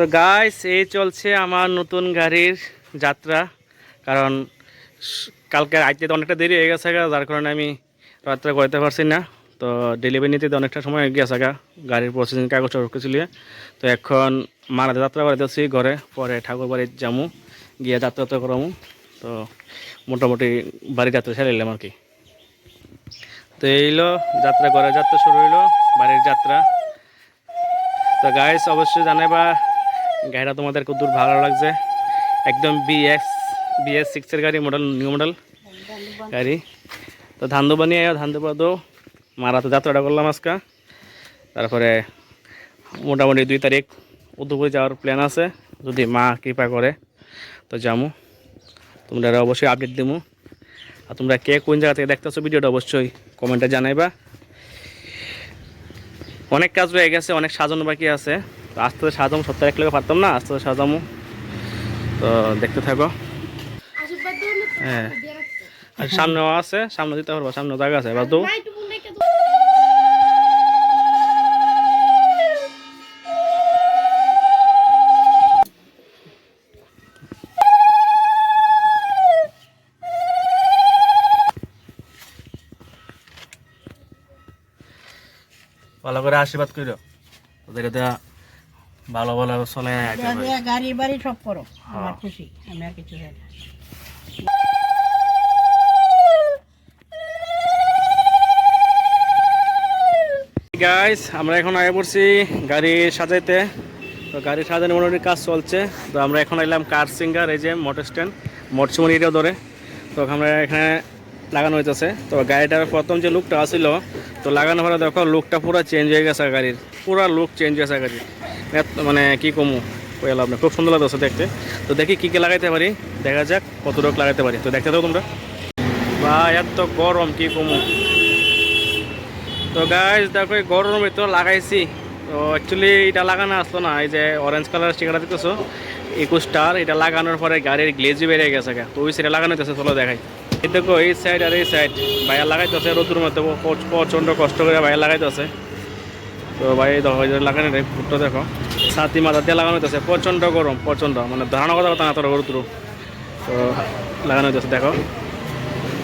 তো গাইস এই চলছে আমার নতুন গাড়ির যাত্রা। কারণ কালকে আইতে তো অনেকটা দেরি হয়ে গেছে যার কারণে আমি রাত্রে করতে পারছি না। তো ডেলিভারি নিতে অনেকটা সময় হয়ে গেছে গাড়ির প্রসেসিং কাগজ ঢুকেছিল। তো এখন মারাতে যাত্রা করাইতেছি ঘরে, পরে ঠাকুর বাড়ির যামু, গিয়ে যাত্রা করামু। তো মোটামুটি বাড়ির যাত্রা সেরে এলাম আর কি। তো এইলো যাত্রা, ঘরে যাত্রা শুরু হইলো, বাড়ির যাত্রা। তো গাইস অবশ্যই জানাইবা গাড়িটা তোমাদের কত দূর ভালো লাগছে। একদম BS6 গাড়ি, মডেল নিউ মডেল গাড়ি। তো ধান্দুবা নিয়ে ধান্দুবা তো মারাতে যাত্রাটা করলাম আজকে। তারপরে মোটামুটি 2 তারিখ উদয়পুর যাওয়ার প্ল্যান আছে, যদি মা কৃপা করে তো যামু। তোমরা অবশ্যই আপডেট দিমু। আর তোমরা কে কোন জায়গা থেকে দেখতেছো ভিডিওটা অবশ্যই কমেন্টে জানাইবা। অনেক কাজ রয়ে গেছে, অনেক সাজানো বাকি আছে। তো আস্তে আস্তে সাজামো, সপ্তাহে এক লোকে পারতাম না, আস্তে আস্তে সাজামো। তো দেখতে থাকো। হ্যাঁ, আর সামনেও আছে, সামনে দিতে পারবো, সামনে জায়গা আছে বাদু। ভালো করে আশীর্বাদ করিও, ওদের ভালো ভালো চলে গাড়ি বাড়ি সব করো, আমার খুশি, আমি আর কিছু জানি না। গাইস আমরা এখন আগে পড়ছি গাড়ি সাজাইতে। তো গাড়ি সাজানো মোটামুটি কাজ চলছে। তো আমরা এখন এলাম কার সিঙ্গার, এই যে মোটর স্ট্যান্ড, মোটরসিমন এরিয়া ধরে। তো আমরা এখানে লাগানো হইতেছে। তো গাড়িটার প্রথম যে লুকটা আসছিল, তো লাগানো পরে দেখো লুকটা পুরো চেঞ্জ হয়ে গেছে গাড়ির, পুরো লুক চেঞ্জ হয়েছে গাড়ির। মানে কি কমু কইলাম না, খুব সুন্দর লাগতেছে দেখতে। তো দেখি কী কী লাগাইতে পারি, দেখা যাক কতটুকু লাগাইতে পারি। তো দেখতে থাকো তোমরা। বা এত গরম কি কমু। তো গাইস দেখো এই গরমের ভিতর লাগাইছি। তো অ্যাকচুয়ালি এটা লাগানো আসলো না, এই যে অরেঞ্জ কালার স্টিকারটা দেখতেছো 21 স্টার, এটা লাগানোর পরে গাড়ির গ্লেজি বেড়ে গেছে। তো ওই সাইডে লাগানো হইতেছে, চলো দেখাই। এই দেখো এই সাইড আর এই সাইড ভাইয়া লাগাইতেছে রোদ্দুর মধ্যে, প্রচণ্ড কষ্ট করে ভাইয়া লাগাইতেছে। তো ভাই দেখো লাগানো ফুটটা দেখো, ছাতি মাথা দিয়ে লাগানো হইতেছে, প্রচণ্ড গরম, প্রচণ্ড মানে ধারণা কথা কথা না তোর রোদ্দুর। তো লাগানো হইতেছে দেখো।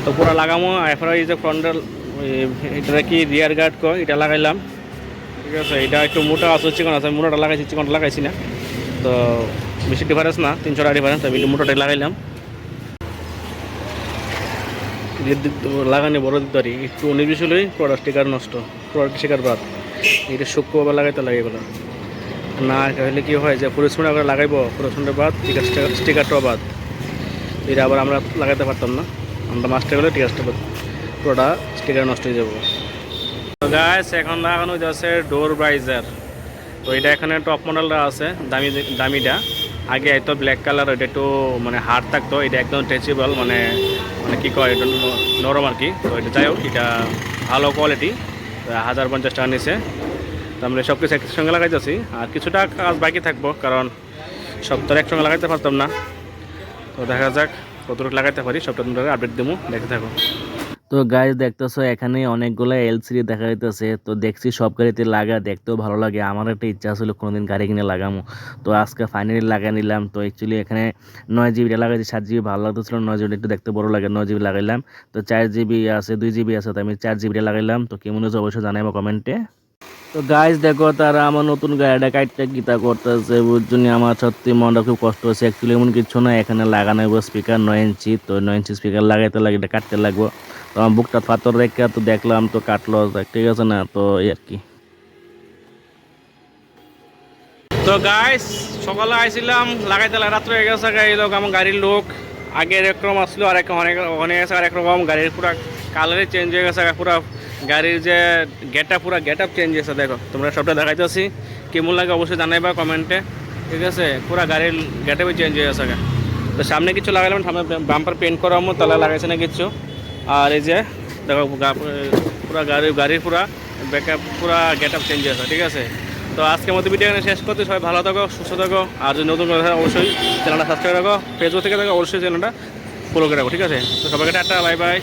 তো পুরো লাগামো। এরপরে এই যে ফ্রন্টাল, এটা কি রিয়ার গার্ড কয়, এটা লাগাইলাম। ঠিক আছে, এটা একটু মোটা আছে, চিকন আছে, মোটাটা লাগাইছি, চিকনটা লাগাইছি না। তো বেশি ডিফারেন্স না, 300 টাকা ডিফারেন্স, আমি মোটাটাই লাগাইলাম। লাগানি বড় দিতে পারি একটু 19-20 হলেই প্রোডাক্ট স্টিকার নষ্ট, প্রোডাক্ট স্টিকার বাদ। এটা সূক্ষ্মভাবে লাগাইতে লাগে এগুলো না, হলে কি হয় যে পরিশ্রম করে লাগাইবো, পরিশ্রমের বাদ স্টিকারটাও বাদ, এটা আবার আমরা লাগাইতে পারতাম না। আমরা মাস্টার গেলে টিকারটা পুরোটা স্টিকার নষ্ট হয়ে যাবো। তো গাইস এখন লাগানো যাচ্ছে ডোর ব্রাইজার। তো এটা এখানে টপ মডেলটা আছে, দামিটা। আগে এত ব্ল্যাক কালার, এটা একটু মানে হার্ড থাকতো, এটা একদম স্ট্রেচেবল, মানে মানে কী কয় এটা নরম আর কি। তো এটা যাই হোক, এটা ভালো কোয়ালিটি, 1050 টাকা নিচে। তো আমরা সব কিছু একসঙ্গে লাগাইতেছি, আর কিছুটা কাজ বাকি থাকবো, কারণ সব তো একসঙ্গে লাগাইতে পারতাম না। তো দেখা যাক কতটুকু লাগাইতে পারি, সবটা তোমরা আপডেট দেবো, দেখে থাকো। তো গাইজ দেখতেছো এখানে অনেকগুলো এলসিডি দেখা যাইতেছে। তো দেখছি সব গাড়িতে লাগা, দেখতেও ভালো লাগে। আমার একটা ইচ্ছা ছিল কোনোদিন গাড়ি কিনে লাগামো, তো আজকে ফাইনালি লাগাই নিলাম। তো অ্যাকচুয়ালি এখানে 9 জিবিটা লাগাইছি, 7 জিবি ভালো লাগতেছিল, 9 জিবি একটু দেখতে বড় লাগে, 9 জিবি লাগাইলাম। তো 4 জিবি আছে, 2 জিবি আছে, তো আমি 4 জিবিটা লাগাইলাম। তো কেমন হচ্ছে অবশ্যই জানাইবো কমেন্টে। তো গাইজ দেখো তারা আমার নতুন গাড়িটা কাটতে গীতা করতেছে, বুঝছো। আমার সত্যি মনটা খুব কষ্ট হচ্ছে। অ্যাকচুয়ালি এমন কিছু না, এখানে লাগানো স্পিকার 9 ইঞ্চি, তো 9 ইঞ্চি স্পিকার লাগাইতে লাগে, এটা কাটতে লাগবো। তো আমার বুকটা পাথর রেখে তো দেখলাম, তো কাটলো, ঠিক আছে না, তো এই আর কি। তো গাইস সকালে আইছিলাম লাগাইতে, রাত্রে হয়ে গেছে। এই লোক আমার গাড়ির লোক আগে একরকম আসলো, আর অনেক গেছে আর একরকম। গাড়ির পুরো কালারই চেঞ্জ হয়ে গেছে, পুরো গাড়ির যে পুরো গেট আপ চেঞ্জ হয়েছে। দেখো তোমরা সবটা দেখাইতেছি, কেমন লাগে অবশ্যই জানাইবা কমেন্টে। ঠিক আছে, পুরো গাড়ির গেট আপই চেঞ্জ হয়ে গেছে। তো সামনে কিছু লাগাইলাম, সামনে বাম্পার পেন্ট করা আমার, তাহলে লাগাইছে না কিছু। আর এই যে দেখো পুরো গাড়ির পুরো ব্যাকআপ, পুরো গেট আপ চেঞ্জ হয়েছে। ঠিক আছে, তো আজকের মতো ভিডিও এখানে শেষ করতে, সবাই ভালো থাকো, সুস্থ থাকো। আর যদি নতুন কথা অবশ্যই চ্যানেলটা সাবস্ক্রাইব রাখো, ফেসবুক থেকে থাকো অবশ্যই চ্যানেলটা ফলো করে রাখো। ঠিক আছে, তো সবাইকে টাটা, বাই বাই।